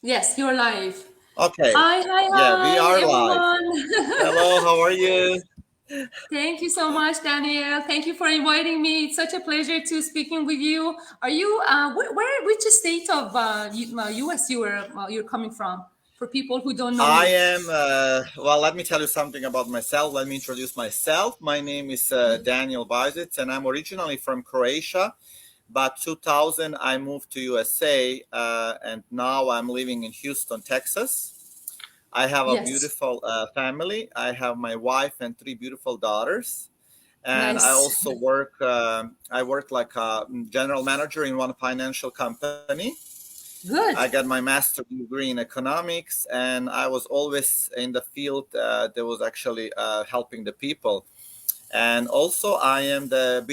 Yes, you're live. Okay. Hi, hi, Yeah, we hi, are live. everyone. Hello, how are you? Thank you so much, Daniel. Thank you for inviting me. It's such a pleasure to speaking with you. Are you which state of US you're coming from? For people who don't know I you. am, well, let me tell you something about myself. Let me introduce myself. My name is Daniel Vajzic, and I'm originally from Croatia. But 2000, I moved to USA, and now I'm living in Houston, Texas. I have a Yes, beautiful family. I have my wife and three beautiful daughters. And I nice, also I work like a general manager in one financial company. I good. got my master's degree in economics, and I was always in the field that was actually helping the people. And also, I am the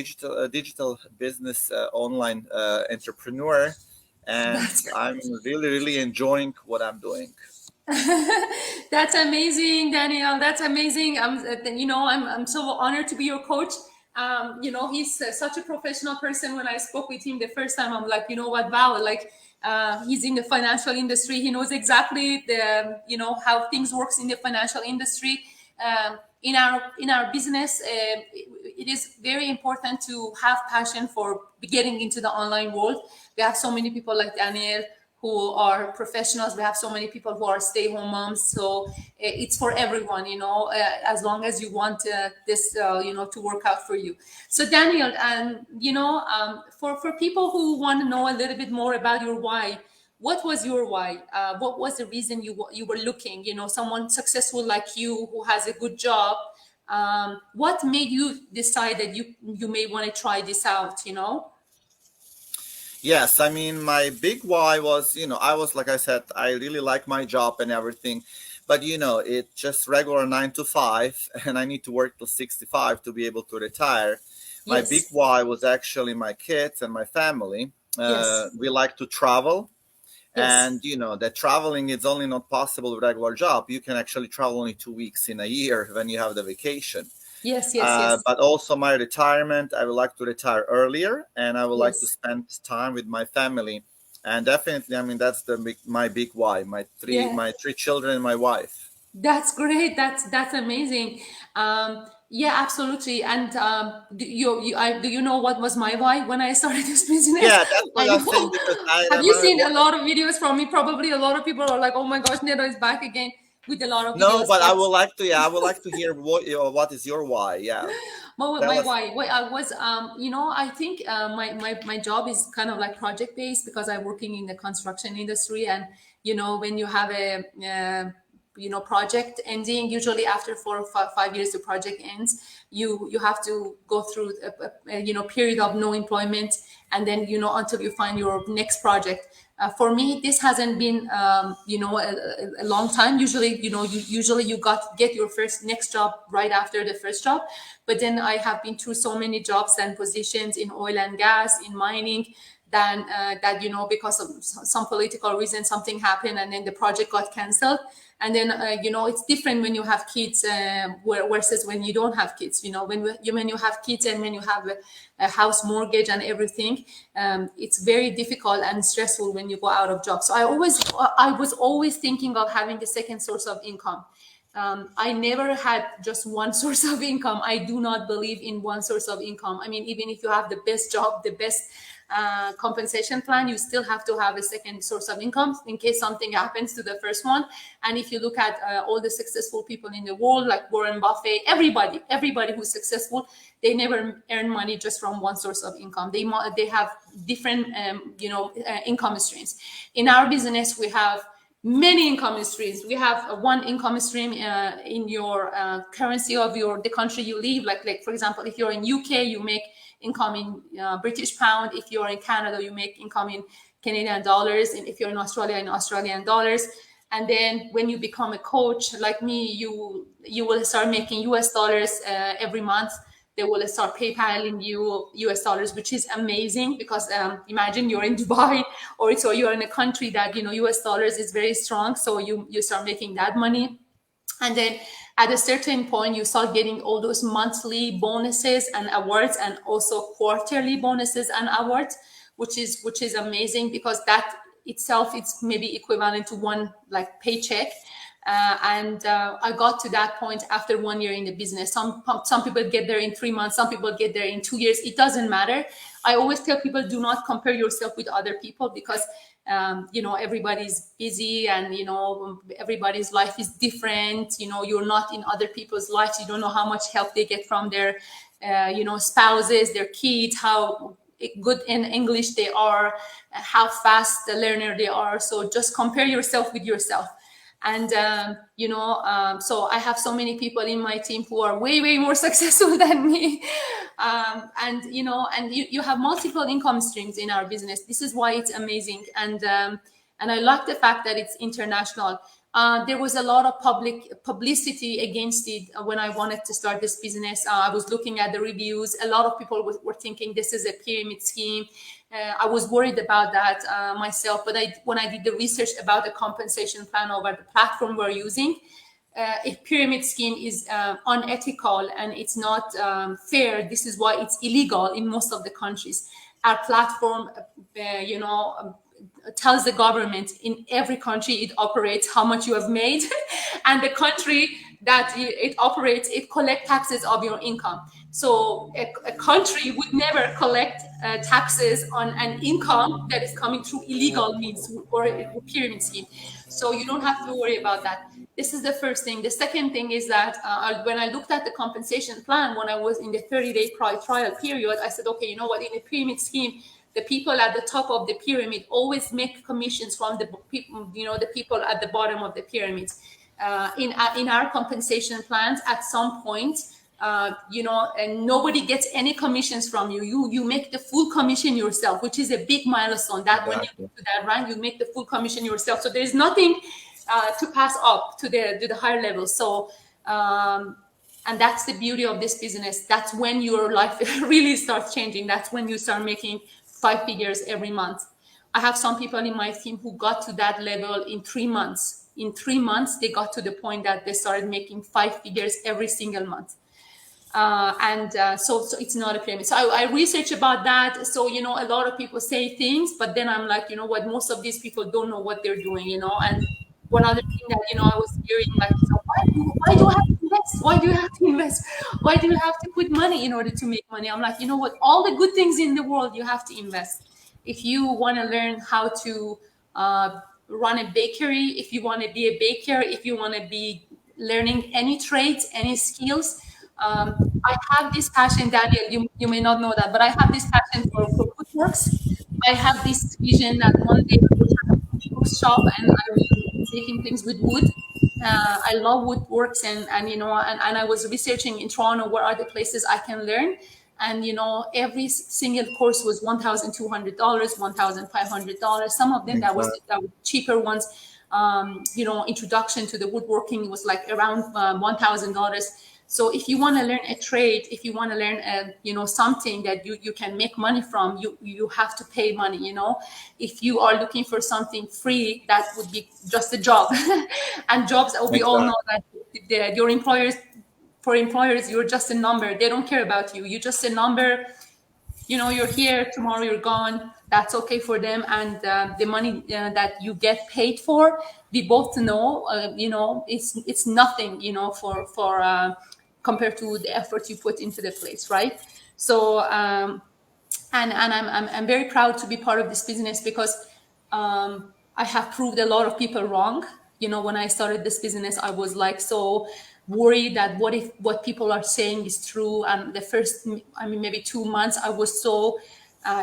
digital business online entrepreneur, and That's I'm really enjoying what I'm doing. That's amazing, Daniel. That's amazing. I'm so honored to be your coach. He's such a professional person. When I spoke with him the first time, I'm like, you know what, wow, like he's in the financial industry. He knows exactly how things works in the financial industry. In our business, it is very important to have passion for getting into the online world. We have so many people like Daniel who are professionals. We have so many people who are stay-home moms. So it's for everyone, as long as you want this, to work out for you. So Daniel, and for people who want to know a little bit more about your why, what was your why? What was the reason you were looking? Someone successful like you who has a good job. What made you decide that you may want to try this out? Yes, I mean, my big why was, I was, like I said, I really like my job and everything. But, it's just regular 9 to 5, and I need to work till 65 to be able to retire. My big Yes. why was actually my kids and my family. Yes. We like to travel. Yes. And, that traveling is only not possible with regular job. You can actually travel only 2 weeks in a year when you have the vacation. Yes. Yes. Yes. But also my retirement, I would like to retire earlier, and I would like to Yes. spend time with my family. And definitely, I mean, that's my big why. Yeah, My three children and my wife. that's great. That's amazing. Yeah, absolutely. And do you know what was my why when I started this business? Yeah, that's I what I'm saying know. because I Have you never. seen a lot of videos from me? Probably a lot of people are like, "Oh my gosh, Nero is back again with a lot of No, videos." but I But would like to. Yeah, I would like to hear what is your why. Yeah, my tell us. why? Why I was, I think my job is kind of like project based because I'm working in the construction industry, and when you have a project ending, usually after 4 or 5 years the project ends, you have to go through a period of no employment, and then until you find your next project. For me, this hasn't been a long time. Usually, usually you get your first next job right after the first job. But then I have been through so many jobs and positions in oil and gas, in mining, then that because of some political reason something happened, and then the project got cancelled. And then it's different when you have kids versus when you don't have kids. When you have kids and when you have a house mortgage and everything, it's very difficult and stressful when you go out of job. So I was always thinking of having a second source of income. I never had just one source of income. I do not believe in one source of income. I mean, even if you have the best job, the best compensation plan, you still have to have a second source of income in case something happens to the first one. And if you look at all the successful people in the world, like Warren Buffett, everybody who's successful, they never earn money just from one source of income. They have different income streams. In our business, we have many income streams. We have one income stream in your currency of the country you live. Like for example, if you're in UK, you make income in British pound. If you're in Canada, you make income in Canadian dollars, and if you're in Australian dollars. And then when you become a coach like me, you will start making US dollars every month. They will start PayPaling you US dollars, which is amazing because imagine you're in Dubai, or so you're in a country that US dollars is very strong. So you start making that money. And then at a certain point you start getting all those monthly bonuses and awards, and also quarterly bonuses and awards, which is amazing because that itself, it's maybe equivalent to one like paycheck. And I got to that point after 1 year in the business. Some people get there in 3 months, some people get there in 2 years. It doesn't matter. I always tell people, do not compare yourself with other people, because everybody's busy, and everybody's life is different. You're not in other people's lives. You don't know how much help they get from their spouses, their kids, how good in English they are, how fast the learner they are. So just compare yourself with yourself. And so I have so many people in my team who are way more successful than me. And you have multiple income streams in our business. This is why it's amazing. And I like the fact that it's international. There was a lot of publicity against it when I wanted to start this business. I was looking at the reviews. A lot of people were thinking this is a pyramid scheme. I was worried about that myself. But when I did the research about the compensation plan over the platform we're using, a pyramid scheme is unethical and it's not fair. This is why it's illegal in most of the countries. Our platform, tells the government in every country it operates how much you have made, and the country that it operates, it collects taxes of your income. So a country would never collect taxes on an income that is coming through illegal means or a pyramid scheme. So you don't have to worry about that. This is the first thing. The second thing is that when I looked at the compensation plan, when I was in the 30-day trial period, I said, okay, you know what, in a pyramid scheme, the people at the top of the pyramid always make commissions from the people, the people at the bottom of the pyramid. In our compensation plans, at some point, and nobody gets any commissions from you. You make the full commission yourself, which is a big milestone. That when you get to that rank, you make the full commission yourself. So there's nothing to pass up to the higher level. So, and that's the beauty of this business. That's when your life really starts changing. That's when you start making 5 figures every month. I have some people in my team who got to that level in 3 months. In 3 months, they got to the point that they started making 5 figures every single month. So it's not a pyramid. So I research about that. So, a lot of people say things, but then I'm like, what, most of these people don't know what they're doing, and one other thing that, I was hearing, like, so why do I have to invest? Why do you have to invest? Why do you have to put money in order to make money? I'm like, what, all the good things in the world, you have to invest. If you want to learn how to run a bakery, if you want to be a baker, if you want to be learning any trades, any skills, I have this passion, Daniel, you may not know that, but I have this passion for woodworks. I have this vision that one day I will have a woodwork shop and I will be making things with wood. I love woodworks and I was researching in Toronto, where are the places I can learn. And, every single course was $1,200, $1,500. Some of them that were cheaper ones. Introduction to the woodworking was like around $1,000. So if you want to learn a trade, if you want to learn, something that you can make money from, you have to pay money, If you are looking for something free, that would be just a job. And jobs, we all know that your employers, you're just a number. They don't care about you. You're just a number. You're here, tomorrow you're gone. That's okay for them. And the money that you get paid for, we both know, it's nothing, for compared to the effort you put into the place, right? So, and I'm very proud to be part of this business because I have proved a lot of people wrong. When I started this business, I was like so worried that what if what people are saying is true. And the first, maybe 2 months, I was so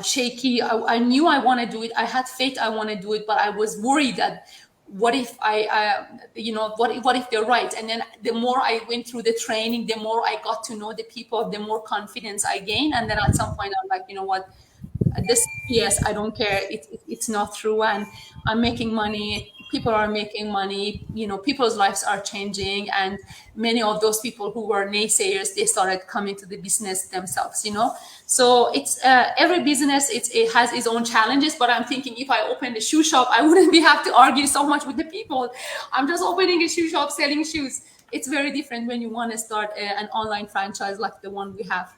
shaky. I knew I want to do it. I had faith I want to do it, but I was worried that what if what if they're right? And then the more I went through the training, the more I got to know the people, the more confidence I gained. And then at some point, I'm like, what? This, yes, I don't care. It's not true. And I'm making money. People are making money. People's lives are changing. And many of those people who were naysayers, they started coming to the business themselves, So it's every business, it has its own challenges. But I'm thinking if I opened a shoe shop, I wouldn't have to argue so much with the people. I'm just opening a shoe shop selling shoes. It's very different when you want to start an online franchise like the one we have.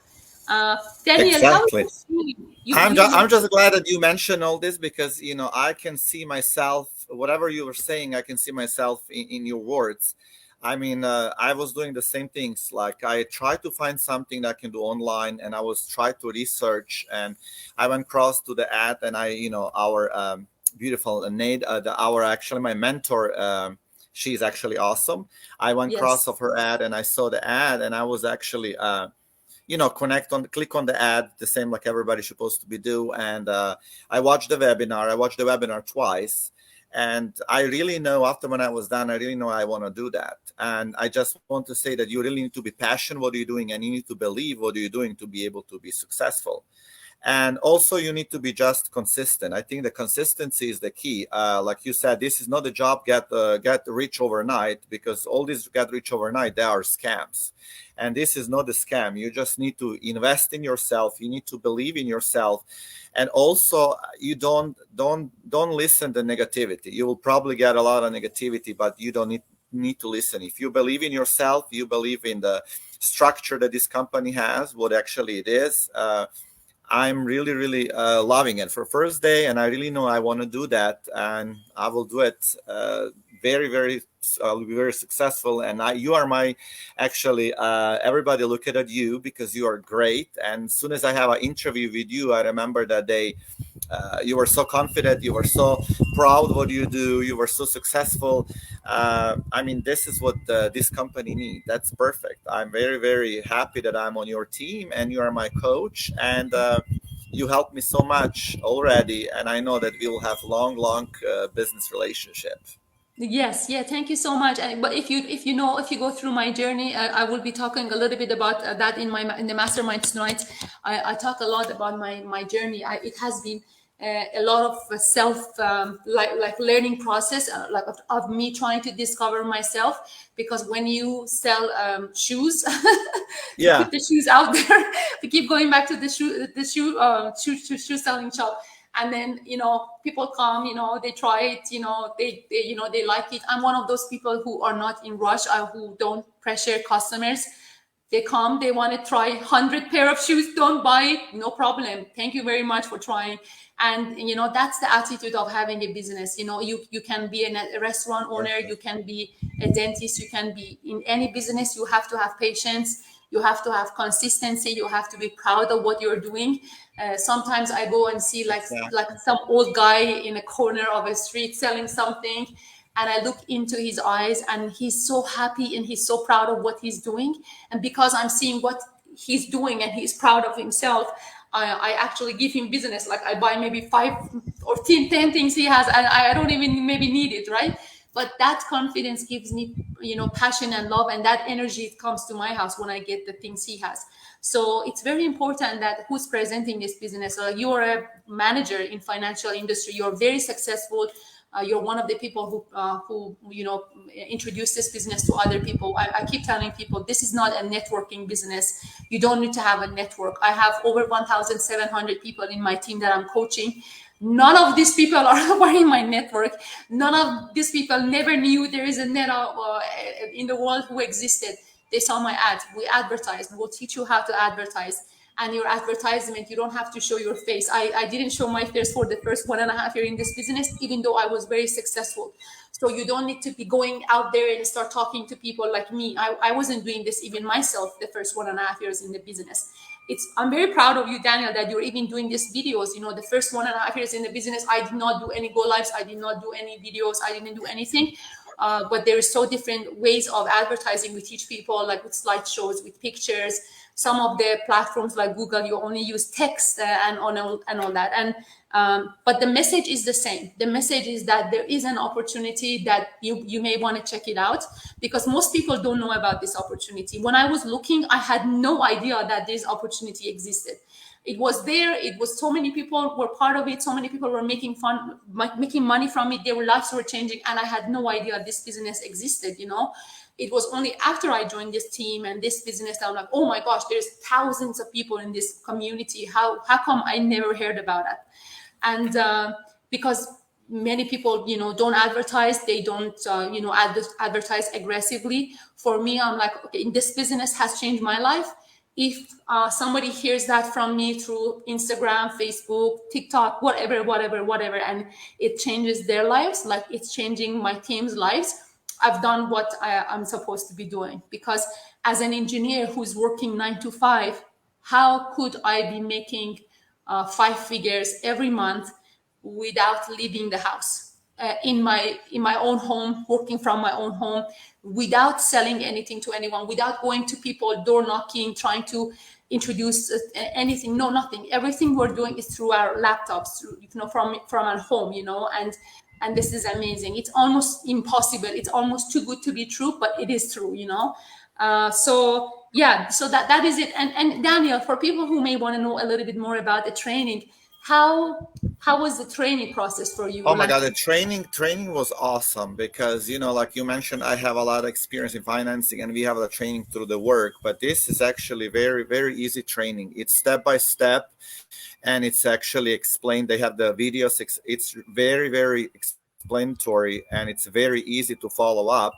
Daniel, how Exactly. is it? You I'm just glad that you mentioned all this because I can see myself, whatever you were saying, I can see myself in your words. I mean, I was doing the same things. Like I tried to find something that I can do online, and I was trying to research, and I went across to the ad, and our beautiful Nate, our actually my mentor. She's actually awesome. I went across Yes. of her ad, and I saw the ad, and I was actually click on the ad the same like everybody's supposed to be do. And I watched the webinar twice, and I really know after when I was done, I really know I want to do that. And I just want to say that you really need to be passionate what you're doing, and you need to believe what you're doing to be able to be successful. And also you need to be just consistent. I think the consistency is the key. Like you said, this is not a job get rich overnight, because all these get rich overnight, they are scams. And this is not a scam. You just need to invest in yourself, you need to believe in yourself. And also you don't listen to negativity. You will probably get a lot of negativity, but you don't need to listen. If you believe in yourself, you believe in the structure that this company has, what actually it is. I'm really, really loving it for first day, and I really know I want to do that, and I will do it very, very. I'll be very successful, and you are my actually. Everybody look at you because you are great. And as soon as I have an interview with you, I remember that day. You were so confident, you were so proud what you do, you were so successful. I mean, this is what this company needs. That's perfect. I'm very, very happy that I'm on your team and you are my coach. And you helped me so much already, and I know that we will have long business relationship. Yes, yeah, thank you so much. But if you go through my journey, I will be talking a little bit about that in the mastermind tonight. I talk a lot about my journey. It has been a lot of self like learning process, like of me trying to discover myself. Because when you sell shoes, to Yeah. put the shoes out there, to keep going back to the shoe selling shop, and then people come, they try it, they like it. I'm one of those people who are not in rush, who don't pressure customers. They come, they want to try 100 pair of shoes, don't buy it, no problem, thank you very much for trying. And that's the attitude of having a business. You can be a restaurant owner, you can be a dentist, you can be in any business. You have to have patience, you have to have consistency, you have to be proud of what you're doing. Sometimes I go and see like Exactly. some old guy in a corner of a street selling something, and I look into his eyes, and he's so happy and he's so proud of what he's doing. And because I'm seeing what he's doing and he's proud of himself, I actually give him business. Like I buy maybe 5 or 10 things he has, and I don't even maybe need it, right? But that confidence gives me passion and love, and that energy comes to my house when I get the things he has. So it's very important that who's presenting this business. You're a manager in financial industry, you're very successful. You're one of the people who introduce this business to other people. I keep telling people this is not a networking business. You don't need to have a network. I have over 1,700 people in my team that I'm coaching. None of these people are in my network. None of these people never knew there is a net in the world who existed. They saw my ads. We advertise. We'll teach you how to advertise. And your advertisement, you don't have to show your face. I didn't show my face for the first 1.5 years in this business, even though I was very successful. So you don't need to be going out there and start talking to people like me. I wasn't doing this even myself the first 1.5 years in the business. I'm very proud of you, Daniel, that you're even doing these videos. The first 1.5 years in the business, I did not do any go lives, I did not do any videos, I didn't do anything. But there is so different ways of advertising. We teach people like with slideshows, with pictures. Some of the platforms like Google, you only use text and all that. And but the message is the same. The message is that there is an opportunity that you may want to check it out, because most people don't know about this opportunity. When I was looking, I had no idea that this opportunity existed. It was there. It was so many people were part of it. So many people were making money from it. Their lives were changing, and I had no idea this business existed. It was only after I joined this team and this business that I'm like, oh my gosh, there's thousands of people in this community. How come I never heard about it? And because many people don't advertise, they don't advertise aggressively. For me, I'm like, okay, this business has changed my life. if somebody hears that from me through Instagram, Facebook, TikTok, whatever, and it changes their lives, like it's changing my team's lives, I've done what I'm supposed to be doing. Because as an engineer who's working 9 to 5, how could I be making 5 figures every month without leaving the house, in my own home, working from my own home, without selling anything to anyone, without going to people, door knocking, trying to introduce anything? No, nothing. Everything we're doing is through our laptops, from our home, and this is amazing. It's almost impossible, it's almost too good to be true, but it is true. So yeah, so that is it. And Daniel, for people who may want to know a little bit more about the training, how was the training process for you? Oh my Like, God, the training was awesome because, like you mentioned, I have a lot of experience in financing and we have the training through the work, but this is actually very, very easy training. It's step by step and it's actually explained. They have the videos. It's very, very explanatory and it's very easy to follow up.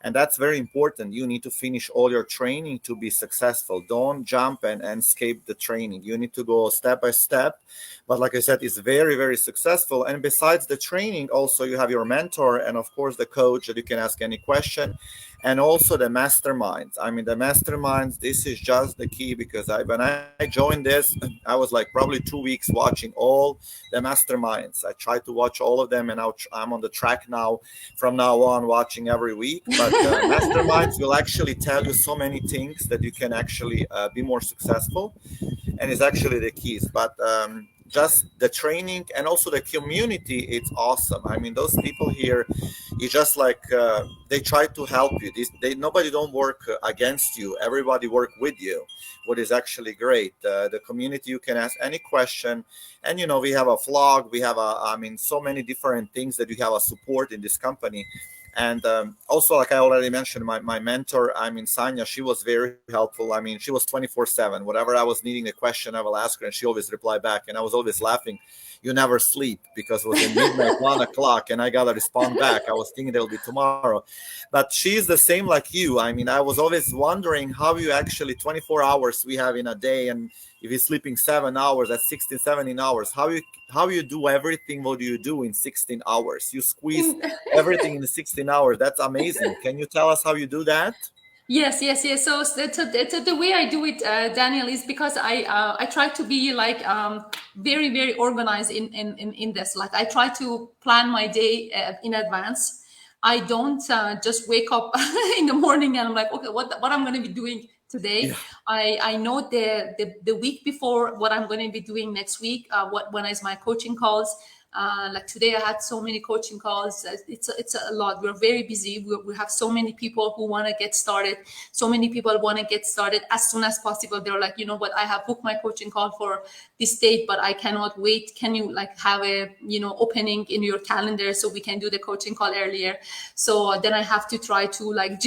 And that's very important. You need to finish all your training to be successful. Don't jump and escape the training. You need to go step by step. But like I said, it's very, very successful. And besides the training, also you have your mentor and of course the coach that you can ask any question. And also the masterminds. I mean, the masterminds, this is just the key because when I joined this, I was like probably 2 weeks watching all the masterminds. I try to watch all of them and I'm on the track now from now on watching every week. But masterminds will actually tell you so many things that you can actually be more successful. And it's actually the keys. But just the training and also the community, it's awesome. I mean, those people here, you just like they try to help you. Nobody don't work against you. Everybody work with you, what is actually great. The community, you can ask any question, and we have a vlog. We have so many different things that you have a support in this company. And also, like I already mentioned, my mentor, Sanya, she was very helpful. I mean, she was 24/7. Whatever I was needing a question, I will ask her, and she always replied back. And I was always laughing. You never sleep because it was in midnight, 1 o'clock, and I got to respond back. I was thinking it'll be tomorrow. But she's the same like you. I mean, I was always wondering how you actually 24 hours we have in a day. And if you're sleeping 7 hours, that's 16, 17 hours. How you do everything? What do you do in 16 hours? You squeeze everything in 16 hours. That's amazing. Can you tell us how you do that? Yes. So the way I do it, Daniel, is because I try to be like very, very organized in this. Like, I try to plan my day in advance. I don't just wake up in the morning and I'm like, okay, what I'm going to be doing today. Yeah. I know the week before what I'm going to be doing next week. When is my coaching calls. Like today, I had so many coaching calls. It's a lot. We're very busy. We have so many people who want to get started. So many people want to get started as soon as possible. They're like, you know what? I have booked my coaching call for this date, but I cannot wait. Can you like have a opening in your calendar so we can do the coaching call earlier? So then I have to try to like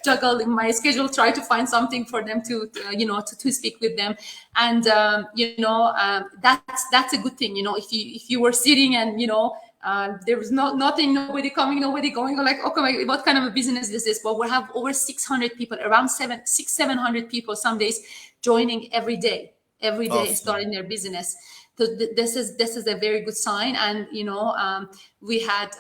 juggle in my schedule, try to find something for them to speak with them. And that's a good thing. If you were sitting and there was nothing, nobody coming, nobody going, like, okay, what kind of a business is this? But we have over 600 people, around 700 people some days joining every day Awesome. starting their business. So this is a very good sign. And we had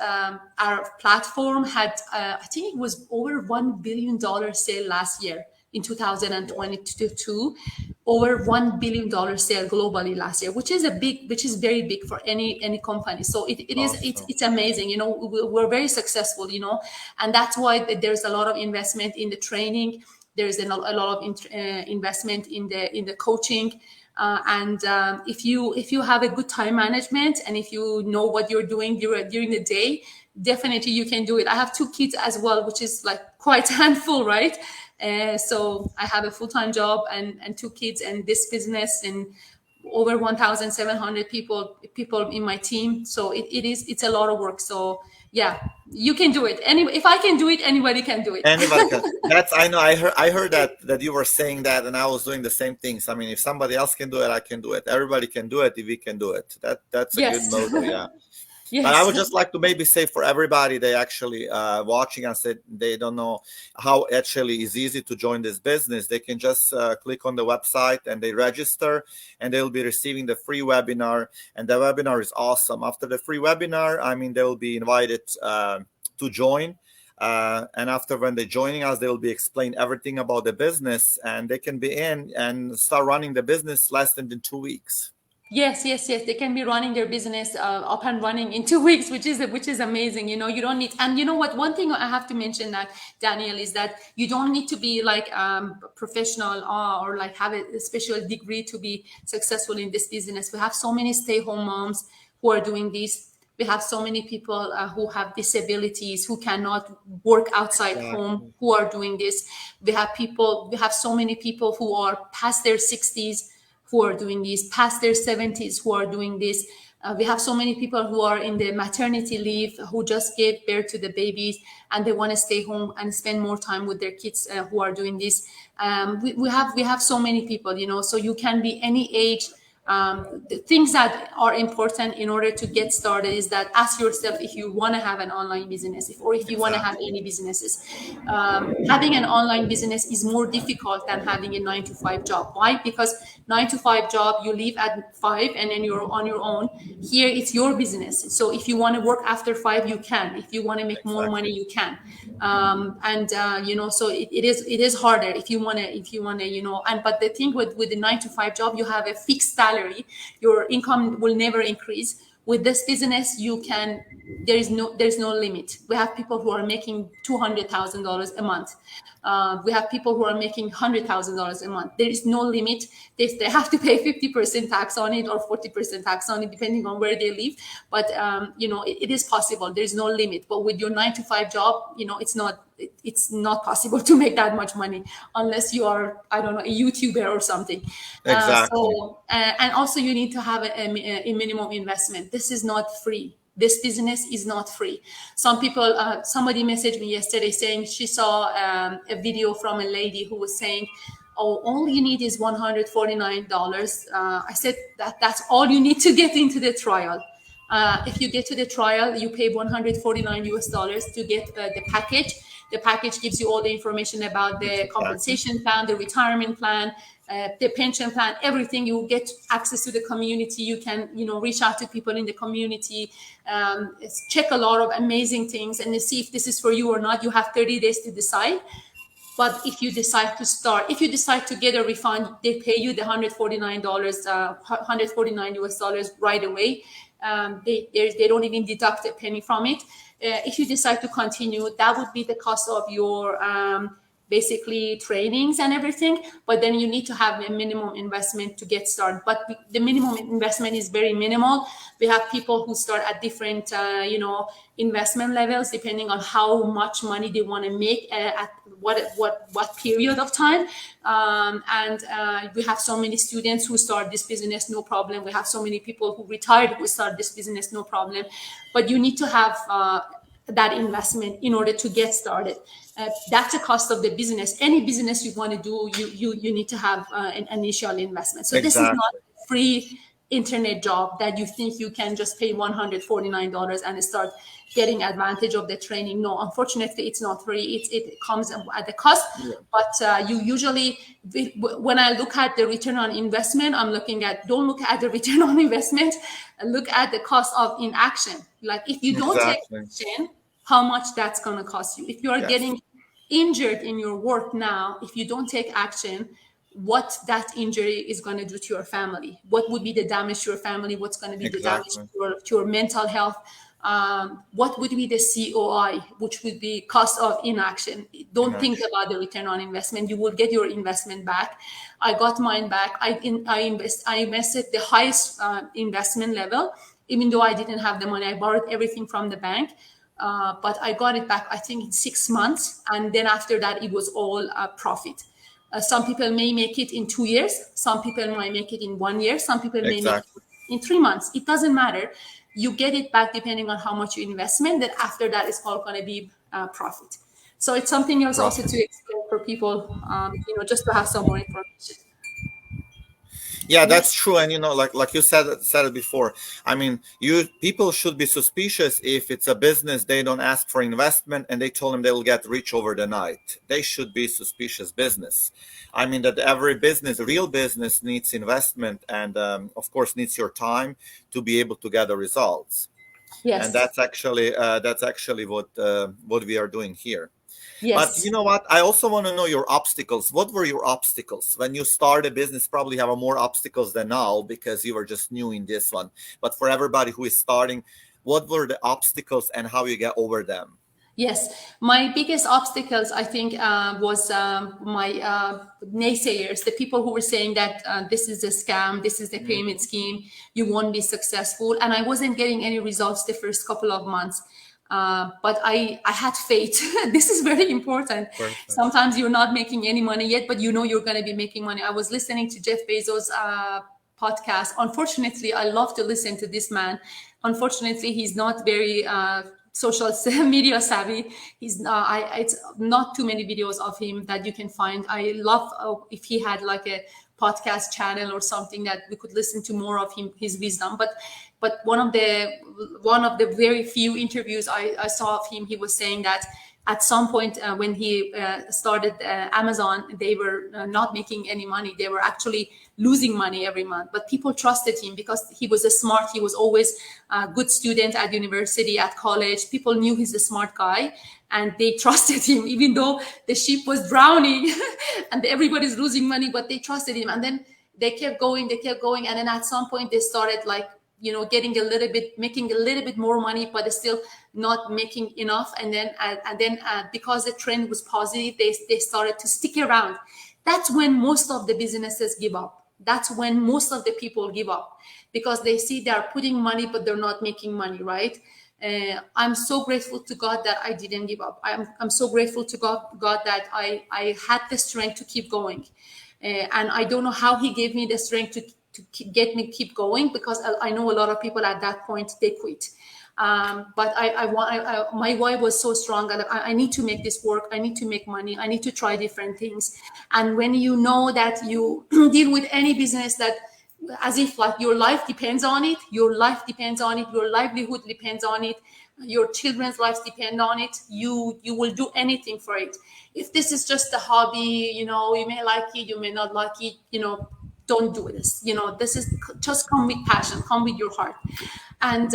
our platform had I think it was over $1 billion sale last year in 2022, over $1 billion sale globally last year, which is very big for any company. So it's amazing. We're very successful, and that's why there's a lot of investment in the training. There's a lot of investment in the coaching. And if you have a good time management and if you know what you're doing during the day, definitely you can do it. I have 2 kids as well, which is like quite a handful, right? So I have a full-time job and 2 kids and this business and over 1,700 people in my team. So it's a lot of work. So yeah, you can do it. If I can do it, anybody can do it. Anybody can. I know. I heard that you were saying that, and I was doing the same things. I mean, if somebody else can do it, I can do it. Everybody can do it if we can do it. That's a Yes. good motto. Yeah. But I Yes. would just like to maybe say for everybody they actually watching us that they don't know how actually is easy to join this business. They can just click on the website and they register, and they'll be receiving the free webinar. And the webinar is awesome. After the free webinar, I mean, they will be invited to join. And after when they're joining us, they will be explained everything about the business, and they can be in and start running the business less than in 2 weeks. Yes, yes, yes. They can be running their business up and running in 2 weeks, which is amazing. You don't need. And you know what? One thing I have to mention that Daniel is that you don't need to be like professional or like have a special degree to be successful in this business. We have so many stay-home moms who are doing this. We have so many people who have disabilities who cannot work outside home Exactly. who are doing this. We have so many people who are past their 60s who are doing this, past their 70s who are doing this. We have so many people who are in the maternity leave who just gave birth to the babies and they want to stay home and spend more time with their kids who are doing this. We have so many people, so you can be any age. The things that are important in order to get started is that ask yourself if you want to have an online business, or if you want to have Exactly. any businesses. Having an online business is more difficult than having a 9 to 5 job. Why? Because 9 to 5 job, you leave at 5 and then you're on your own. Here, it's your business. So if you want to work after 5, you can. If you want to make more money, Exactly. you can. And so it is harder if you want to, and but the thing with the 9 to 5 job, you have a fixed salary. Your income will never increase. With this business, you can. There's no limit. We have people who are making $200,000 a month. We have people who are making $100,000 a month. There is no limit. They have to pay 50% tax on it or 40% tax on it, depending on where they live. But it is possible. There is no limit. But with your 9 to 5 job, it's not possible to make that much money unless you are, I don't know, a YouTuber or something. Exactly. And also you need to have a minimum investment. This is not free. This business is not free. Somebody messaged me yesterday saying she saw a video from a lady who was saying, oh, all you need is $149. I said that's all you need to get into the trial. If you get to the trial, you pay 149 US dollars to get the package. The package gives you all the information about the Exactly. compensation plan, the retirement plan, the pension plan, everything. You get access to the community. You can, reach out to people in the community, check a lot of amazing things, and see if this is for you or not. You have 30 days to decide. But if you decide to get a refund, they pay you the $149, 149 US dollars right away. They don't even deduct a penny from it. If you decide to continue, that would be the cost of your basically trainings and everything. But then you need to have a minimum investment to get started. But the minimum investment is very minimal. We have people who start at different, investment levels depending on how much money they want to make at what period of time. And we have so many students who start this business, no problem. We have so many people who retired who start this business, no problem. But you need to have that investment in order to get started. That's the cost of the business. Any business you want to do, you need to have an initial investment. So this is not Exactly. a free internet job that you think you can just pay $149 and start getting advantage of the training. No, unfortunately, it's not free. It comes at the cost. Yeah. But you usually, when I look at the return on investment, don't look at the return on investment, look at the cost of inaction. Like if you don't take Exactly. action, how much that's going to cost you. If you are Yes. getting injured in your work now, if you don't take action, what that injury is going to do to your family, what would be the damage to your family, what's going to be the damage Exactly. to your mental health, what would be the COI, which would be cost of inaction. Don't think Yes. about the return on investment. You will get your investment back. I got mine back. I invested the highest investment level, even though I didn't have the money. I borrowed everything from the bank. But I got it back, I think, in 6 months. And then after that, it was all profit. Some people may make it in 2 years. Some people might make it in 1 year. Some people may make it Exactly. in 3 months. It doesn't matter. You get it back depending on how much you investment. Then after that, it's all going to be profit. So it's something else also Profit. to explain for people, just to have some more information. Yeah, Yes. that's true. And like you said it before. I mean, you people should be suspicious if it's a business they don't ask for investment and they told them they will get rich over the night. They should be suspicious business. I mean that every business, real business, needs investment and of course needs your time to be able to get the results. And Yes. that's actually what we are doing here. But Yes. you know what? I also want to know your obstacles. What were your obstacles when you started a business? Probably have more obstacles than now because you were just new in this one. But for everybody who is starting, what were the obstacles and how you get over them? Yes, my biggest obstacles, I think, was my naysayers, the people who were saying that this is a scam, this is a payment scheme, you won't be successful, and I wasn't getting any results the first couple of months. But I had faith. This is very important. Perfect. Sometimes you're not making any money yet, but you know you're going to be making money. I was listening to Jeff Bezos' podcast. Unfortunately, I love to listen to this man. Unfortunately, he's not very social media savvy. It's not too many videos of him that you can find. I love if he had like a podcast channel or something that we could listen to more of him, his wisdom. But one of the very few interviews I saw of him, he was saying that at some point when he started Amazon, they were not making any money. They were actually losing money every month. But people trusted him because he was a smart. He was always a good student at university, at college. People knew he's a smart guy, and they trusted him, even though the ship was drowning and everybody's losing money. But they trusted him, and then they kept going. They kept going, and then at some point they started like getting a little bit, making a little bit more money, but still not making enough. And then because the trend was positive, they started to stick around. That's when most of the businesses give up. That's when most of the people give up, because they see they are putting money but they're not making money, right? I'm so grateful to God that I didn't give up. I'm so grateful to God that I had the strength to keep going. And I don't know how He gave me the strength to get me keep going, because I know a lot of people at that point they quit. But my why was so strong, and I need to make this work. I need to make money. I need to try different things. And when you know that you deal with any business that as if like your life depends on it, your life depends on it, your livelihood depends on it, your children's lives depend on it, you will do anything for it. If this is just a hobby, you may like it, you may not like it, don't do this. This is just come with passion, come with your heart. And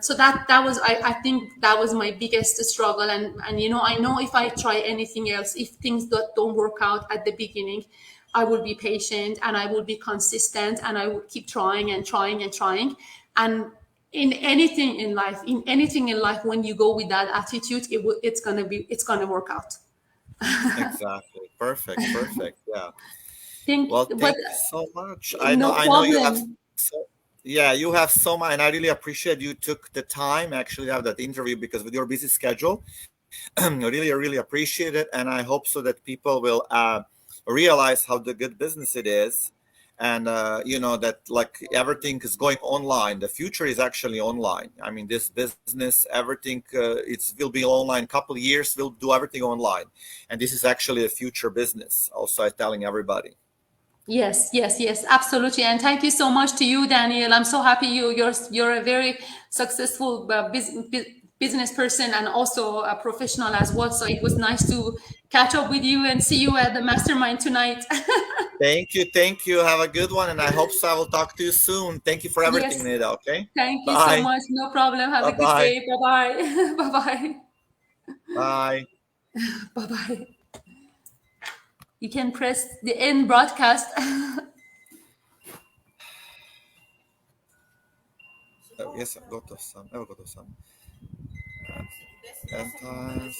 so that was, I think that was my biggest struggle. And I know if I try anything else, if things don't work out at the beginning, I will be patient and I will be consistent and I will keep trying and trying and trying. And in anything in life, when you go with that attitude, it's gonna work out. Exactly. Perfect. Perfect. Yeah. Think, Well, but thank you so much. I know. no I know you have. problem. So, yeah, you have so much, and I really appreciate you took the time actually to have that interview because with your busy schedule, I really appreciate it, and I hope so that people will realize how the good business it is, and that like everything is going online. The future is actually online. I mean, this business, everything, it will be online. Couple of years, we'll do everything online, and this is actually a future business. Also, I'm telling everybody. Yes, yes, yes, absolutely. And thank you so much to you, Daniel. I'm so happy you're a very successful business person and also a professional as well. So it was nice to catch up with you and see you at the mastermind tonight. Thank you, thank you. Have a good one, and I hope so. I will talk to you soon. Thank you for everything, Yes, Nida. Okay, thank you so bye, much. No problem. Have bye, a good bye, day. Bye bye. Bye bye. bye. Bye bye. You can press the end broadcast. Yes, gotosan. Evo gotosan. And time,